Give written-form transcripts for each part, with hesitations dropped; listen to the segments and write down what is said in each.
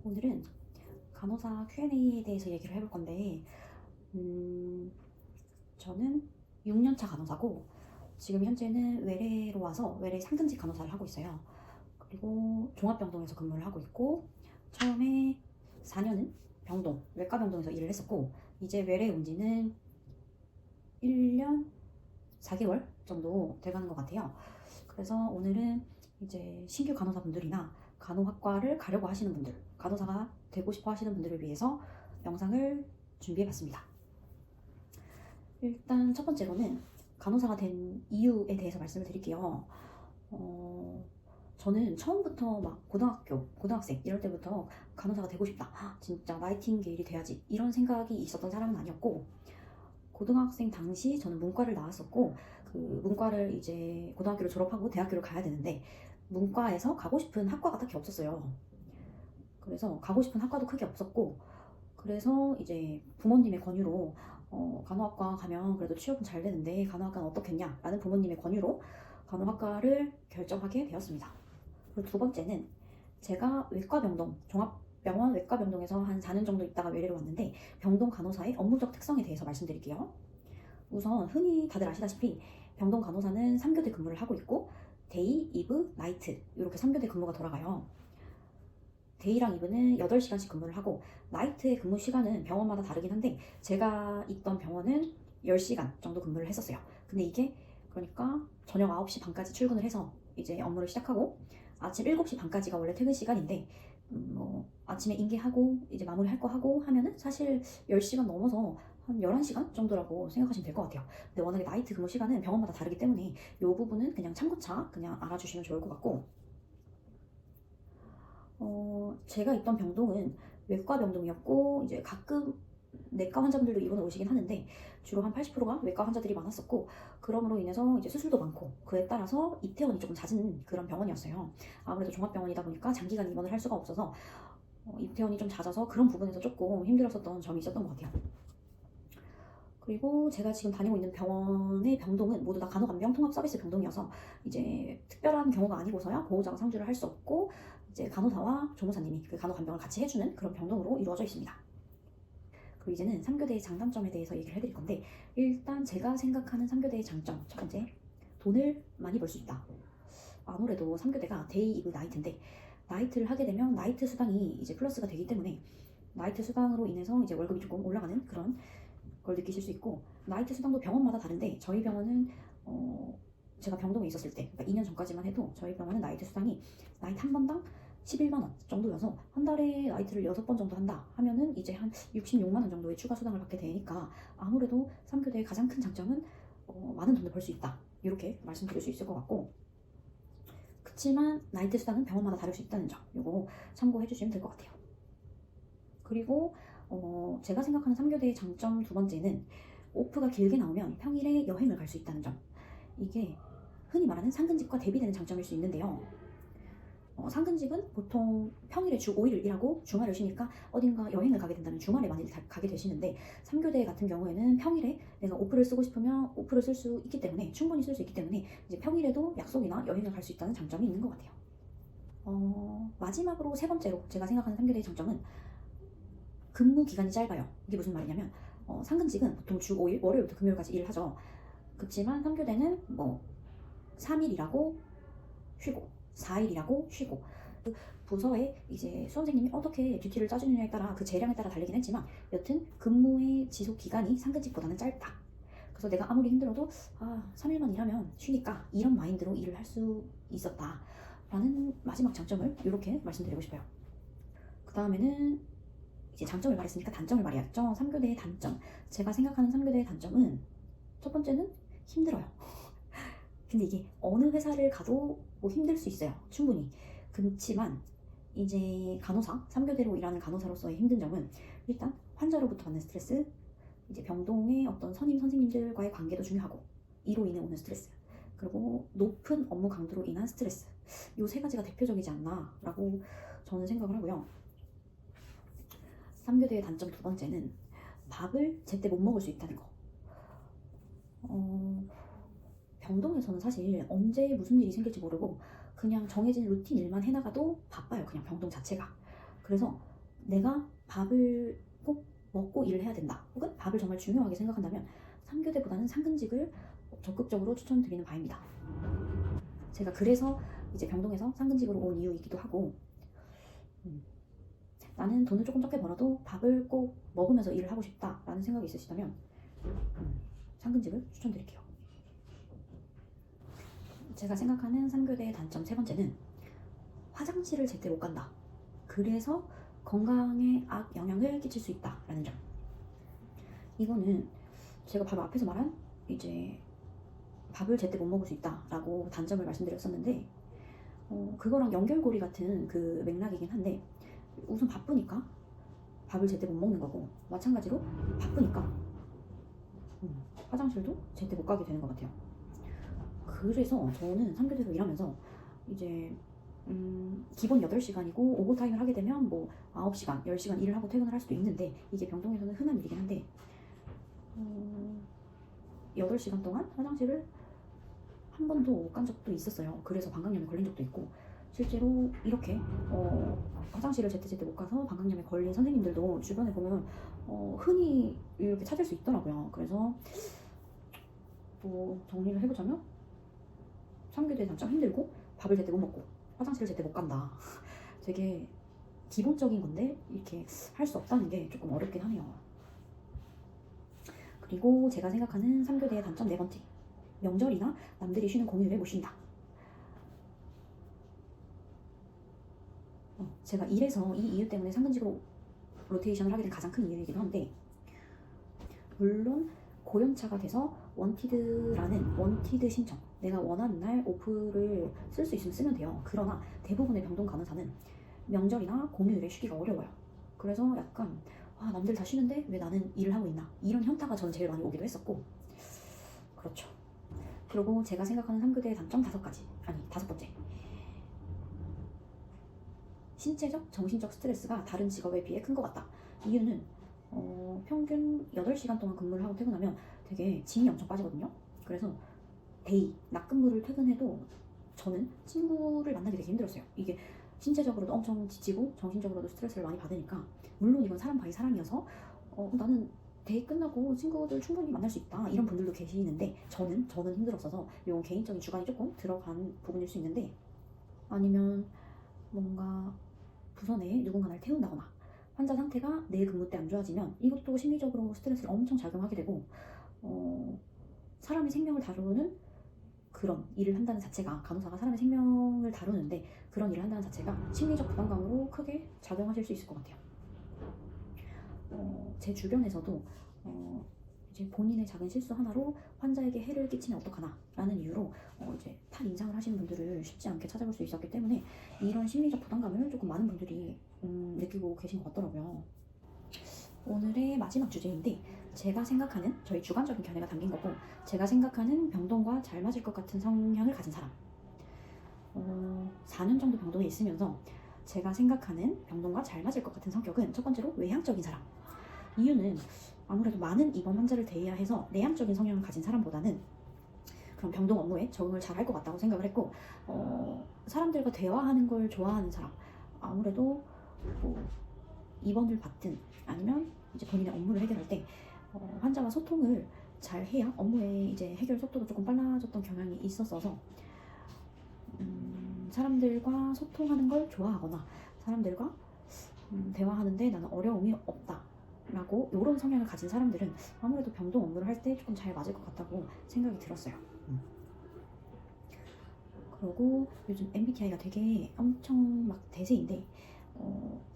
오늘은 간호사 Q&A에 대해서 얘기를 해볼 건데, 저는 6년차 간호사고, 지금 현재는 외래로 와서 외래 상근직 간호사를 하고 있어요. 그리고 종합병동에서 근무를 하고 있고, 처음에 4년은 병동, 외과병동에서 일을 했었고, 이제 외래에 온 지는 1년 4개월 정도 돼가는 것 같아요. 그래서 오늘은 이제 신규 간호사분들이나 간호학과를 가려고 하시는 분들, 간호사가 되고 싶어 하시는 분들을 위해서 영상을 준비해봤습니다. 일단 첫 번째로는 간호사가 된 이유에 대해서 말씀을 드릴게요. 저는 처음부터 막 고등학생 이럴 때부터 간호사가 되고 싶다. 진짜 나이팅게일이 돼야지. 이런 생각이 있었던 사람은 아니었고, 고등학생 당시 저는 문과를 나왔었고, 그 문과를 이제 고등학교를 졸업하고 대학교를 가야 되는데, 문과에서 가고 싶은 학과가 딱히 없었어요. 그래서 가고 싶은 학과도 크게 없었고, 그래서 이제 부모님의 권유로 간호학과 가면 그래도 취업은 잘 되는데 간호학과는 어떻겠냐 라는 부모님의 권유로 간호학과를 결정하게 되었습니다. 그리고 두 번째는 제가 외과병동, 종합병원 외과병동에서 한 4년 정도 있다가 외래로 왔는데, 병동 간호사의 업무적 특성에 대해서 말씀드릴게요. 우선 흔히 다들 아시다시피 병동 간호사는 3교대 근무를 하고 있고, 데이, 이브, 나이트 이렇게 3교대 근무가 돌아가요. 데이랑 이브는 8시간씩 근무를 하고, 나이트의 근무 시간은 병원마다 다르긴 한데 제가 있던 병원은 10시간 정도 근무를 했었어요. 근데 이게 그러니까 저녁 9시 반까지 출근을 해서 이제 업무를 시작하고, 아침 7시 반까지가 원래 퇴근 시간인데, 아침에 인계하고 이제 마무리할 거 하고 하면은 사실 10시간 넘어서 한 11시간 정도라고 생각하시면 될 것 같아요. 근데 워낙에 나이트 근무 시간은 병원마다 다르기 때문에 이 부분은 그냥 참고차 그냥 알아주시면 좋을 것 같고, 제가 있던 병동은 외과 병동이었고, 이제 가끔 내과 환자분들도 입원을 오시긴 하는데 주로 한 80%가 외과 환자들이 많았었고, 그러므로 인해서 이제 수술도 많고 그에 따라서 입퇴원이 조금 잦은 그런 병원이었어요. 아무래도 종합병원이다 보니까 장기간 입원을 할 수가 없어서 입퇴원이 좀 잦아서 그런 부분에서 조금 힘들었었던 점이 있었던 것 같아요. 그리고 제가 지금 다니고 있는 병원의 병동은 모두 다 간호간병 통합 서비스 병동이어서 이제 특별한 경우가 아니고서야 보호자가 상주를 할 수 없고, 이제 간호사와 조무사님이 그 간호간병을 같이 해주는 그런 병동으로 이루어져 있습니다. 그리고 이제는 3교대의 장단점에 대해서 얘기를 해드릴 건데, 일단 제가 생각하는 3교대의 장점 첫 번째, 돈을 많이 벌 수 있다. 아무래도 3교대가 데이, 이브, 나이트인데, 나이트를 하게 되면 나이트 수당이 이제 플러스가 되기 때문에 나이트 수당으로 인해서 이제 월급이 조금 올라가는 그런 걸 느끼실 수 있고, 나이트 수당도 병원마다 다른데 저희 병원은 제가 병동에 있었을 때, 그러니까 2년 전까지만 해도 저희 병원은 나이트 수당이 나이트 한 번당 11만 원 정도여서 한 달에 나이트를 6번 정도 한다 하면은 이제 한 66만 원 정도의 추가 수당을 받게 되니까, 아무래도 3교대의 가장 큰 장점은 많은 돈을 벌 수 있다, 이렇게 말씀드릴 수 있을 것 같고, 그치만 나이트 수당은 병원마다 다를 수 있다는 점, 이거 참고해 주시면 될 것 같아요. 그리고 제가 생각하는 3교대의 장점 두 번째는, 오프가 길게 나오면 평일에 여행을 갈 수 있다는 점. 이게 흔히 말하는 상근직과 대비되는 장점일 수 있는데요. 상근직은 보통 평일에 주 5일을 일하고 주말을 쉬니까 어딘가 여행을 가게 된다면 주말에 많이 가게 되시는데, 3교대 같은 경우에는 평일에 내가 오프를 쓰고 싶으면 오프를 쓸 수 있기 때문에, 충분히 쓸 수 있기 때문에 이제 평일에도 약속이나 여행을 갈 수 있다는 장점이 있는 것 같아요. 마지막으로 세 번째로 제가 생각하는 3교대의 장점은 근무 기간이 짧아요. 이게 무슨 말이냐면, 상근직은 보통 주 5일, 월요일부터 금요일까지 일을 하죠. 그렇지만 3교대는 뭐 3일 일하고 쉬고 4일 일하고 쉬고, 그 부서에 이제 수험생님이 어떻게 듀티를 짜주느냐에 따라 그 재량에 따라 달리긴 했지만, 여튼 근무의 지속 기간이 상근직보다는 짧다. 그래서 내가 아무리 힘들어도 3일만 일하면 쉬니까 이런 마인드로 일을 할 수 있었다 라는 마지막 장점을 이렇게 말씀드리고 싶어요. 그 다음에는 이제 장점을 말했으니까 단점을 말해야죠. 3교대의 단점. 제가 생각하는 3교대의 단점은, 첫 번째는 힘들어요. 근데 이게 어느 회사를 가도 뭐 힘들 수 있어요. 충분히. 그렇지만 이제 간호사, 3교대로 일하는 간호사로서의 힘든 점은, 일단 환자로부터 받는 스트레스, 이제 병동의 어떤 선임 선생님들과의 관계도 중요하고, 이로 인해 오는 스트레스, 그리고 높은 업무 강도로 인한 스트레스, 이 세 가지가 대표적이지 않나 라고 저는 생각을 하고요. 3교대의 단점 두 번째는 밥을 제때 못 먹을 수 있다는 거. 병동에서는 사실 언제 무슨 일이 생길지 모르고 그냥 정해진 루틴 일만 해나가도 바빠요. 그냥 병동 자체가. 그래서 내가 밥을 꼭 먹고 일을 해야 된다, 혹은 밥을 정말 중요하게 생각한다면 3교대보다는 상근직을 적극적으로 추천드리는 바입니다. 제가 그래서 이제 병동에서 상근직으로 온 이유이기도 하고, 나는 돈을 조금 적게 벌어도 밥을 꼭 먹으면서 일을 하고 싶다라는 생각이 있으시다면 상근직을 추천드릴게요. 제가 생각하는 3교대의 단점 세 번째는 화장실을 제때 못 간다. 그래서 건강에 악영향을 끼칠 수 있다라는 점. 이거는 제가 바로 앞에서 말한 이제 밥을 제때 못 먹을 수 있다라고 단점을 말씀드렸었는데, 그거랑 연결고리 같은 그 맥락이긴 한데, 우선 바쁘니까 밥을 제때 못 먹는 거고, 마찬가지로 바쁘니까 화장실도 제때 못 가게 되는 것 같아요. 그래서 저는 3교대로 일하면서 이제 기본 8시간이고 오버타임을 하게 되면 뭐 9시간, 10시간 일을 하고 퇴근을 할 수도 있는데, 이게 병동에서는 흔한 일이긴 한데 8시간 동안 화장실을 한 번도 못 간 적도 있었어요. 그래서 방광염에 걸린 적도 있고, 실제로 이렇게 화장실을 제때 못 가서 방광염에 걸린 선생님들도 주변에 보면 흔히 이렇게 찾을 수 있더라고요. 그래서 뭐 정리를 해보자면 3교대 단점 힘들고, 밥을 제때 못 먹고, 화장실을 제때 못 간다. 되게 기본적인 건데 이렇게 할 수 없다는 게 조금 어렵긴 하네요. 그리고 제가 생각하는 3교대의 단점 네 번째, 명절이나 남들이 쉬는 공휴일에 못 쉰다. 제가 이래서 이 이유 때문에 상근직으로 로테이션을 하게 된 가장 큰 이유이기도 한데, 물론 고연차가 돼서 원티드 신청, 내가 원하는 날 오프를 쓸 수 있으면 쓰면 돼요. 그러나 대부분의 병동 간호사는 명절이나 공휴일에 쉬기가 어려워요. 그래서 약간 남들 다 쉬는데 왜 나는 일을 하고 있나, 이런 현타가 저는 제일 많이 오기도 했었고. 그렇죠. 그리고 제가 생각하는 3교대의 단점 5번째, 신체적, 정신적 스트레스가 다른 직업에 비해 큰 것 같다. 이유는 평균 8시간 동안 근무를 하고 퇴근하면 되게 진이 엄청 빠지거든요. 그래서 낮 근무를 퇴근해도 저는 친구를 만나기 되게 힘들었어요. 이게 신체적으로도 엄청 지치고 정신적으로도 스트레스를 많이 받으니까, 물론 이건 사람 바이 사람이어서 나는 데이 끝나고 친구들 충분히 만날 수 있다, 이런 분들도 계시는데, 저는 힘들었어서 이건 개인적인 주관이 조금 들어간 부분일 수 있는데, 아니면 뭔가 부서 내에 누군가 날 태운다거나 환자 상태가 내일 근무 때 안 좋아지면 이것도 심리적으로 스트레스를 엄청 작용하게 되고, 사람의 생명을 다루는 그런 일을 한다는 자체가, 간호사가 사람의 생명을 다루는데 그런 일을 한다는 자체가 심리적 부담감으로 크게 작용하실 수 있을 것 같아요. 제 주변에서도 이제 본인의 작은 실수 하나로 환자에게 해를 끼치면 어떡하나 라는 이유로 이제 탈 인상을 하시는 분들을 쉽지 않게 찾아볼 수 있었기 때문에, 이런 심리적 부담감을 조금 많은 분들이 느끼고 계신 것 같더라고요. 오늘의 마지막 주제인데, 제가 생각하는, 저희 주관적인 견해가 담긴 거고, 제가 생각하는 병동과 잘 맞을 것 같은 성향을 가진 사람. 4년 정도 병동에 있으면서 제가 생각하는 병동과 잘 맞을 것 같은 성격은, 첫 번째로 외향적인 사람. 이유는 아무래도 많은 입원 환자를 대해야 해서 내향적인 성향을 가진 사람보다는 그런 병동 업무에 적응을 잘 할 것 같다고 생각을 했고, 사람들과 대화하는 걸 좋아하는 사람. 아무래도 뭐 입원을 받든 아니면 이제 본인의 업무를 해결할 때 환자와 소통을 잘 해야 업무의 이제 해결 속도도 조금 빨라졌던 경향이 있었어서, 사람들과 소통하는 걸 좋아하거나 사람들과 대화하는데 나는 어려움이 없다 라고, 이런 성향을 가진 사람들은 아무래도 병동 업무를 할 때 조금 잘 맞을 것 같다고 생각이 들었어요. 그리고 요즘 MBTI가 되게 엄청 막 대세인데,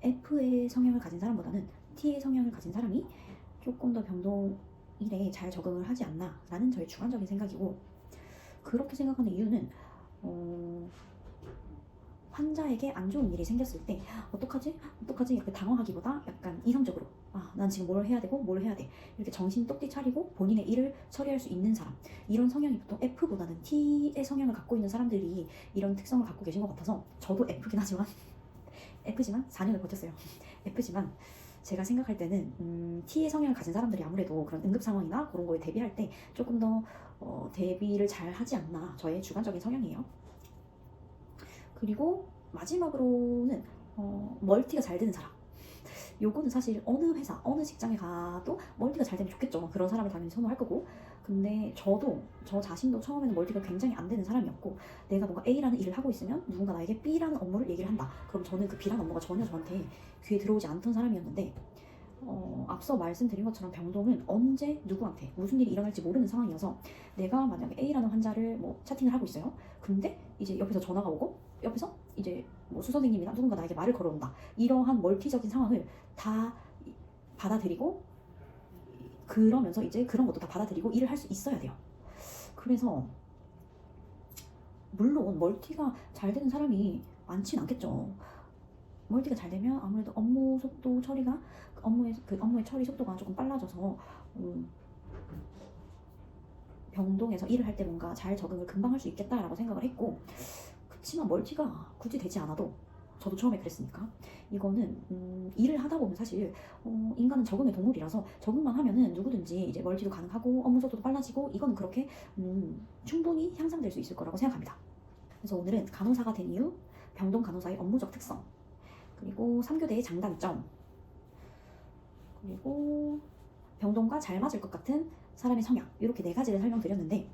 F의 성향을 가진 사람보다는 T의 성향을 가진 사람이 조금 더 병동 일에 잘 적응을 하지 않나 라는 저의 주관적인 생각이고, 그렇게 생각하는 이유는 환자에게 안 좋은 일이 생겼을 때 어떡하지 이렇게 당황하기보다 약간 이성적으로, 난 지금 뭘 해야 되고 뭘 해야 돼, 이렇게 정신 똑띠 차리고 본인의 일을 처리할 수 있는 사람, 이런 성향이 보통 F보다는 T의 성향을 갖고 있는 사람들이 이런 특성을 갖고 계신 것 같아서, 저도 F긴 하지만 F지만 4년을 버텼어요. F지만 제가 생각할 때는 T의 성향을 가진 사람들이 아무래도 그런 응급 상황이나 그런 거에 대비할 때 조금 더 대비를 잘 하지 않나, 저의 주관적인 성향이에요. 그리고 마지막으로는 멀티가 잘 되는 사람. 요거는 사실 어느 회사, 어느 직장에 가도 멀티가 잘 되면 좋겠죠. 그런 사람을 당연히 선호할 거고. 근데 저 자신도 처음에는 멀티가 굉장히 안 되는 사람이었고, 내가 뭔가 A라는 일을 하고 있으면 누군가 나에게 B라는 업무를 얘기를 한다. 그럼 저는 그 B라는 업무가 전혀 저한테 귀에 들어오지 않던 사람이었는데, 앞서 말씀드린 것처럼 병동은 언제 누구한테 무슨 일이 일어날지 모르는 상황이어서, 내가 만약에 A라는 환자를 뭐 차팅을 하고 있어요. 근데 이제 옆에서 전화가 오고, 옆에서 이제 뭐 수선생님이나 누군가 나에게 말을 걸어온다. 이러한 멀티적인 상황을 다 받아들이고, 그러면서 이제 그런 것도 다 받아들이고 일을 할 수 있어야 돼요. 그래서 물론 멀티가 잘 되는 사람이 많진 않겠죠. 멀티가 잘 되면 아무래도 업무 속도 처리가, 업무의 처리 속도가 조금 빨라져서 병동에서 일을 할 때 뭔가 잘 적응을 금방 할 수 있겠다라고 생각을 했고, 그치만 멀티가 굳이 되지 않아도, 저도 처음에 그랬으니까, 이거는 일을 하다 보면 사실 인간은 적응의 동물이라서 적응만 하면은 누구든지 이제 멀티도 가능하고 업무 속도도 빨라지고, 이거는 그렇게 충분히 향상될 수 있을 거라고 생각합니다. 그래서 오늘은 간호사가 된 이유, 병동 간호사의 업무적 특성, 그리고 3교대의 장단점, 그리고 병동과 잘 맞을 것 같은 사람의 성향, 이렇게 4가지를 설명드렸는데,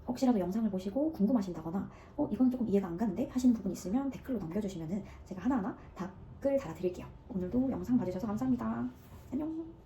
혹시라도 영상을 보시고 궁금하신다거나 이거는 조금 이해가 안 가는데 하시는 부분 있으면 댓글로 남겨주시면 제가 하나하나 답글 달아드릴게요. 오늘도 영상 봐주셔서 감사합니다. 안녕.